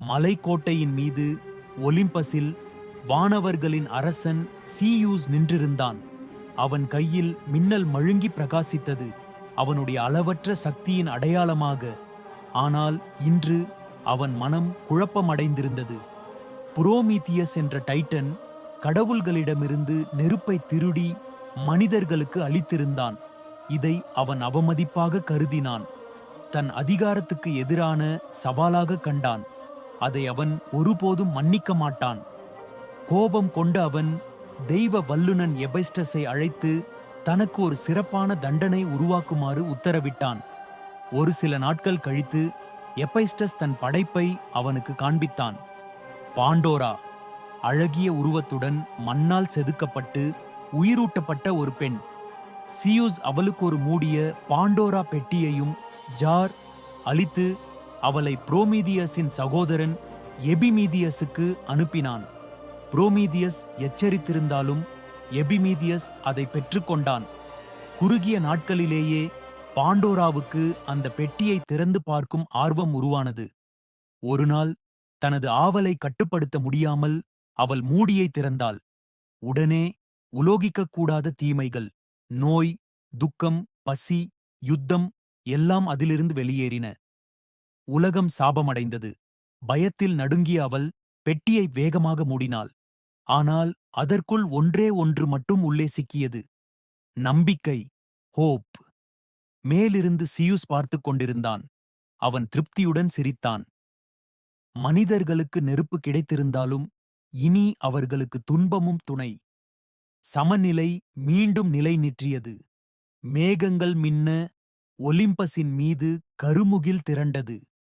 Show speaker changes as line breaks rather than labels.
மலைக்கோட்டையின் மீது ஒலிம்பஸில் வானவர்களின் அரசன் சீயூஸ் நின்றிருந்தான். அவன் கையில் மின்னல் மழுங்கி பிரகாசித்தது, அவனுடைய அளவற்ற சக்தியின் அடையாளமாக. ஆனால் இன்று அவன் மனம் குழப்பமடைந்திருந்தது. புரோமீத்தியஸ் என்ற டைட்டன் கடவுள்களிடமிருந்து நெருப்பை திருடி மனிதர்களுக்கு அளித்திருந்தான். இதை அவன் அவமதிப்பாக கருதினான். தன் அதிகாரத்துக்கு எதிரான சவாலாக கண்டான். அதை அவன் ஒருபோதும் மன்னிக்க மாட்டான். கோபம் கொண்ட அவன் தெய்வ வல்லுனன் எபைஸ்டஸை அழைத்து தனக்கு ஒரு சிறப்பான தண்டனை உருவாக்குமாறு உத்தரவிட்டான். ஒரு சில நாட்கள் கழித்து எபைஸ்டஸ் தன் படைப்பை அவனுக்கு காண்பித்தான். பாண்டோரா, அழகிய உருவத்துடன் மண்ணால் செதுக்கப்பட்டு உயிரூட்டப்பட்ட ஒரு பெண். சியூஸ் அவளுக்கு ஒரு மூடிய பாண்டோரா பெட்டியையும் ஜார் அளித்து அவளை புரோமீதியஸின் சகோதரன் எபிமீதியஸுக்கு அனுப்பினான். புரோமீதியஸ் எச்சரித்திருந்தாலும் எபிமீதியஸ் அதை பெற்றுக்கொண்டான். குறுகிய நாட்களிலேயே பாண்டோராவுக்கு அந்த பெட்டியை திறந்து பார்க்கும் ஆர்வம் உருவானது. ஒருநாள் தனது ஆவலை கட்டுப்படுத்த முடியாமல் அவள் மூடியை திறந்தாள். உடனே உலோகிக்கக்கூடாத தீமைகள், நோய், துக்கம், பசி, யுத்தம் எல்லாம் அதிலிருந்து வெளியேறின. உலகம் சாபமடைந்தது. பயத்தில் நடுங்கிய அவள் பெட்டியை வேகமாக மூடினாள். ஆனால் அதற்குள் ஒன்றே ஒன்று மட்டும் உள்ளே சிக்கியது. நம்பிக்கை, ஹோப். மேலிருந்து சியூஸ் பார்த்துக் கொண்டிருந்தான். அவன் திருப்தியுடன் சிரித்தான். மனிதர்களுக்கு நெருப்பு கிடைத்திருந்தாலும் இனி அவர்களுக்கு துன்பமும் துணை. சமநிலை மீண்டும் நிலை நிற்றியது. மேகங்கள் மின்ன ஒலிம்பஸின் மீது கருமுகில் திரண்டது.